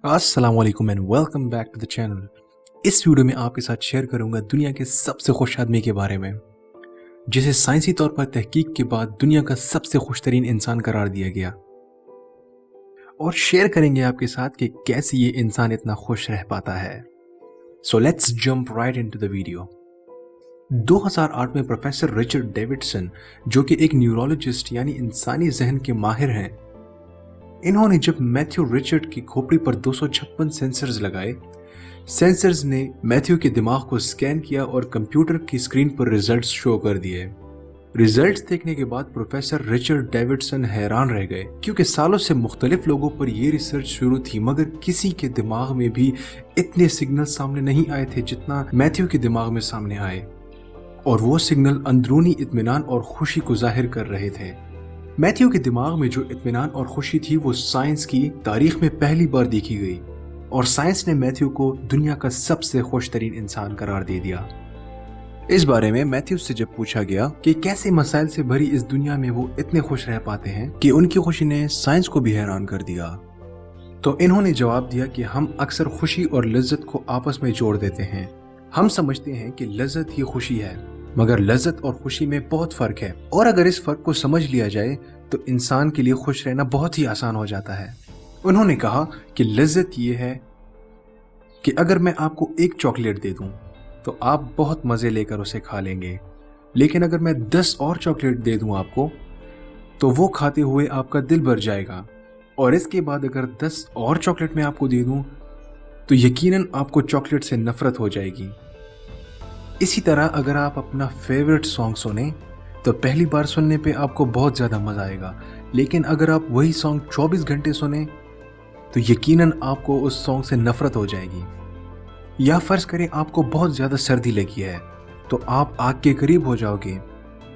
अस्सलाम वालेकुम and welcome back to the channel. इस वीडियो में आपके साथ शेयर करूंगा दुनिया के सबसे खुश आदमी के बारे में, जिसे साइंसी तौर पर तहकीक के बाद दुनिया का सबसे खुशतरीन इंसान करार दिया गया, और शेयर करेंगे आपके साथ कि कैसे ये इंसान इतना खुश रह पाता है। So let's jump right into the video. 2008 में प्रोफेसर रिचर्ड डेविडसन, जो कि एक न्यूरोलॉजिस्ट यानी इंसानी जहन के माहिर हैं, इन्होंने जब मैथ्यू रिचर्ड की खोपड़ी पर 256 सेंसर्स लगाए, सेंसर्स ने मैथ्यू के दिमाग को स्कैन किया और कंप्यूटर की स्क्रीन पर रिजल्ट्स शो कर दिए। रिजल्ट्स देखने के बाद प्रोफेसर रिचर्ड डेविडसन हैरान रह गए, क्योंकि सालों से मुख्तलिफ लोगों पर यह रिसर्च शुरू थी, मगर किसी के दिमाग में भी इतने सिग्नल सामने नहीं आए थे जितना मैथ्यू के दिमाग में सामने आए, और वो सिग्नल अंदरूनी इत्मीनान और खुशी को जाहिर कर रहे थे। मैथ्यू के दिमाग में जो इत्मीनान और खुशी थी वो साइंस की तारीख में पहली बार देखी गई, और साइंस ने मैथ्यू को दुनिया का सबसे खुश तरीन इंसान करार दे दिया। इस बारे में मैथ्यू से जब पूछा गया कि कैसे मसाइल से भरी इस दुनिया में वो इतने खुश रह पाते हैं कि उनकी खुशी ने साइंस को भी हैरान कर दिया, तो इन्होंने जवाब दिया कि हम अक्सर खुशी और लज्जत को आपस में जोड़ देते हैं। हम समझते हैं कि लज्जत ही खुशी है, मगर लज्जत और खुशी में बहुत फर्क है, और अगर इस फर्क को समझ लिया जाए तो इंसान के लिए खुश रहना बहुत ही आसान हो जाता है। उन्होंने कहा कि लज्जत ये है कि अगर मैं आपको एक चॉकलेट दे दूं तो आप बहुत मजे लेकर उसे खा लेंगे, लेकिन अगर मैं 10 और चॉकलेट दे दूं आपको तो वो खाते हुए आपका दिल भर जाएगा, और इसके बाद अगर 10 और चॉकलेट मैं आपको दे दूं तो यकीनन आपको चॉकलेट से नफरत हो जाएगी। इसी तरह अगर आप अपना फेवरेट सॉन्ग सुने तो पहली बार सुनने पे आपको बहुत ज़्यादा मज़ा आएगा, लेकिन अगर आप वही सॉन्ग 24 घंटे सुने तो यकीनन आपको उस सॉन्ग से नफरत हो जाएगी। या फर्ज करें आपको बहुत ज़्यादा सर्दी लगी है तो आप आग के करीब हो जाओगे,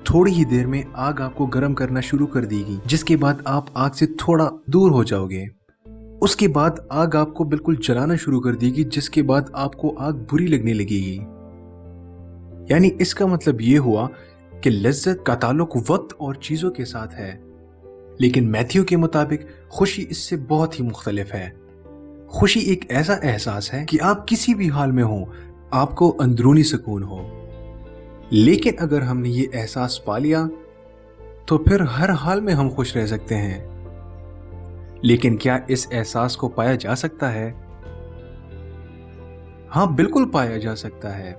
थोड़ी ही देर में आग आपको गर्म करना शुरू कर देगी, जिसके बाद आप आग से थोड़ा दूर हो जाओगे। उसके बाद आग आपको बिल्कुल जलाना शुरू कर देगी, जिसके बाद आपको आग बुरी लगने लगेगी। यानी इसका मतलब ये हुआ कि लज्जत का ताल्लुक वक्त और चीजों के साथ है, लेकिन मैथ्यू के मुताबिक खुशी इससे बहुत ही मुख्तलिफ है। खुशी एक ऐसा एहसास है कि आप किसी भी हाल में हो, आपको अंदरूनी सुकून हो। लेकिन अगर हमने ये एहसास पा लिया तो फिर हर हाल में हम खुश रह सकते हैं। लेकिन क्या इस एहसास को पाया जा सकता है? हाँ, बिल्कुल पाया जा सकता है।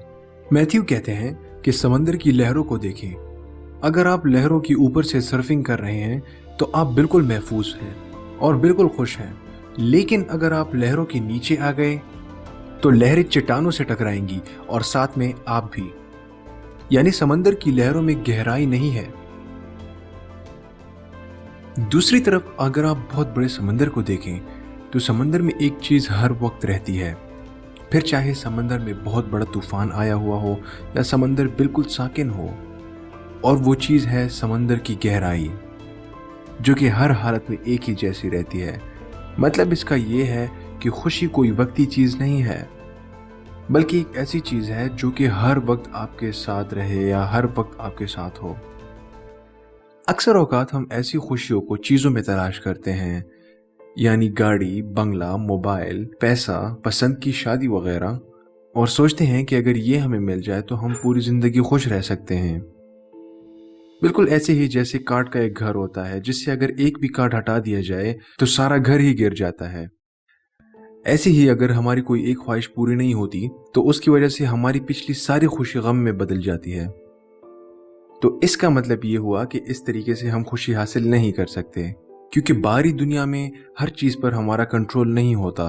मैथ्यू कहते हैं कि समंदर की लहरों को देखें। अगर आप लहरों की ऊपर से सर्फिंग कर रहे हैं तो आप बिल्कुल महफूज हैं और बिल्कुल खुश हैं, लेकिन अगर आप लहरों के नीचे आ गए तो लहरें चट्टानों से टकराएंगी और साथ में आप भी। यानी समंदर की लहरों में गहराई नहीं है। दूसरी तरफ अगर आप बहुत बड़े समंदर को देखें तो समंदर में एक चीज हर वक्त रहती है, फिर चाहे समंदर में बहुत बड़ा तूफान आया हुआ हो या समंदर बिल्कुल साकिन हो, और वो चीज़ है समंदर की गहराई, जो कि हर हालत में एक ही जैसी रहती है। मतलब इसका ये है कि खुशी कोई वक्ती चीज़ नहीं है, बल्कि एक ऐसी चीज़ है जो कि हर वक्त आपके साथ रहे या हर वक्त आपके साथ हो। अक्सर औकात हम ऐसी खुशियों को चीज़ों में तलाश करते हैं, यानी गाड़ी, बंगला, मोबाइल, पैसा, पसंद की शादी वगैरह, और सोचते हैं कि अगर ये हमें मिल जाए तो हम पूरी जिंदगी खुश रह सकते हैं। बिल्कुल ऐसे ही जैसे कार्ड का एक घर होता है, जिससे अगर एक भी कार्ड हटा दिया जाए तो सारा घर ही गिर जाता है। ऐसे ही अगर हमारी कोई एक ख्वाहिश पूरी नहीं होती तो उसकी वजह से हमारी पिछली सारी खुशी गम में बदल जाती है। तो इसका मतलब ये हुआ कि इस तरीके से हम खुशी हासिल नहीं कर सकते, क्योंकि बाहरी दुनिया में हर चीज पर हमारा कंट्रोल नहीं होता,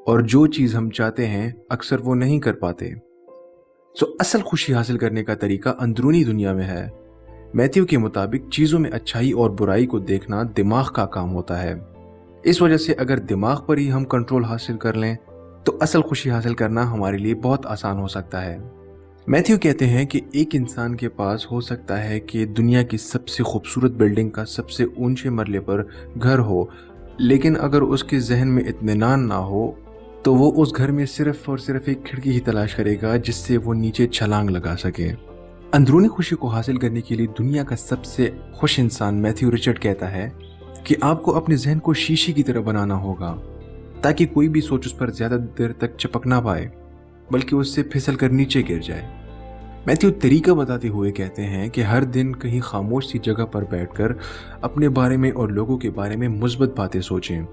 और जो चीज हम चाहते हैं अक्सर वो नहीं कर पाते। सो असल खुशी हासिल करने का तरीका अंदरूनी दुनिया में है। मैथ्यू के मुताबिक चीजों में अच्छाई और बुराई को देखना दिमाग का काम होता है। इस वजह से अगर दिमाग पर ही हम कंट्रोल हासिल कर लें तो असल खुशी हासिल करना हमारे लिए बहुत आसान हो सकता है। मैथ्यू कहते हैं कि एक इंसान के पास हो सकता है कि दुनिया की सबसे खूबसूरत बिल्डिंग का सबसे ऊंचे मरले पर घर हो, लेकिन अगर उसके जहन में इत्मीनान ना हो तो वो उस घर में सिर्फ और सिर्फ एक खिड़की ही तलाश करेगा जिससे वो नीचे छलांग लगा सके। अंदरूनी खुशी को हासिल करने के लिए दुनिया का सबसे खुश इंसान मैथ्यू रिचर्ड कहता है कि आपको अपने जहन को शीशे की तरह बनाना होगा, ताकि कोई भी सोच उस पर ज़्यादा देर तक चिपक ना पाए, बल्कि उससे फिसल कर नीचे गिर जाए। मैथ्यू तरीका बताते हुए कहते हैं कि हर दिन कहीं खामोश सी जगह पर बैठकर अपने बारे में और लोगों के बारे में मुस्बत बातें सोचें,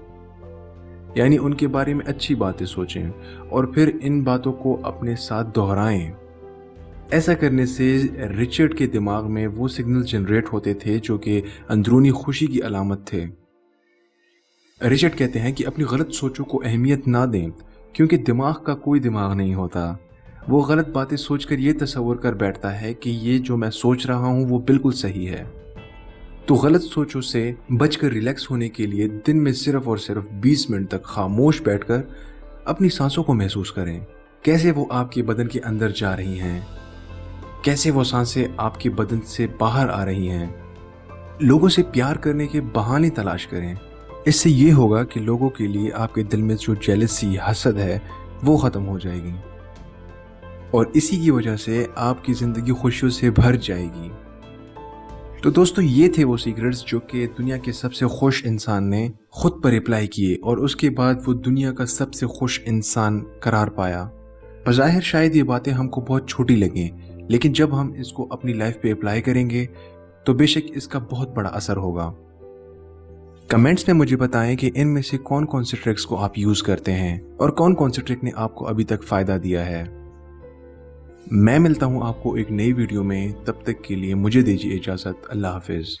यानी उनके बारे में अच्छी बातें सोचें और फिर इन बातों को अपने साथ दोहराएं। ऐसा करने से रिचर्ड के दिमाग में वो सिग्नल जनरेट होते थे जो कि अंदरूनी खुशी की अलामत थे। रिचर्ड कहते हैं कि अपनी गलत सोचों को अहमियत ना दें, क्योंकि दिमाग का कोई दिमाग नहीं होता। वो गलत बातें सोचकर ये तसव्वुर कर बैठता है कि ये जो मैं सोच रहा हूँ वो बिल्कुल सही है। तो गलत सोचों से बचकर रिलैक्स होने के लिए दिन में सिर्फ और सिर्फ 20 मिनट तक खामोश बैठकर अपनी सांसों को महसूस करें, कैसे वो आपके बदन के अंदर जा रही हैं, कैसे वो सांसें आपके बदन से बाहर आ रही हैं। लोगों से प्यार करने के बहाने तलाश करें। इससे ये होगा कि लोगों के लिए आपके दिल में जो जेलसी, हसद है वो ख़त्म हो जाएगी और इसी की वजह से आपकी ज़िंदगी खुशियों से भर जाएगी। तो दोस्तों, ये थे वो सीक्रेट्स जो कि दुनिया के सबसे खुश इंसान ने खुद पर अप्लाई किए और उसके बाद वो दुनिया का सबसे खुश इंसान करार पाया। बज़ाहिर शायद ये बातें हमको बहुत छोटी लगें, लेकिन जब हम इसको अपनी लाइफ पे अप्लाई करेंगे तो बेशक इसका बहुत बड़ा असर होगा। कमेंट्स में मुझे बताएं कि इनमें से कौन कौन से ट्रिक्स को आप यूज़ करते हैं और कौन कौन से ट्रिक ने आपको अभी तक फ़ायदा दिया है। मैं मिलता हूं आपको एक नई वीडियो में, तब तक के लिए मुझे दीजिए इजाज़त। अल्लाह हाफिज़।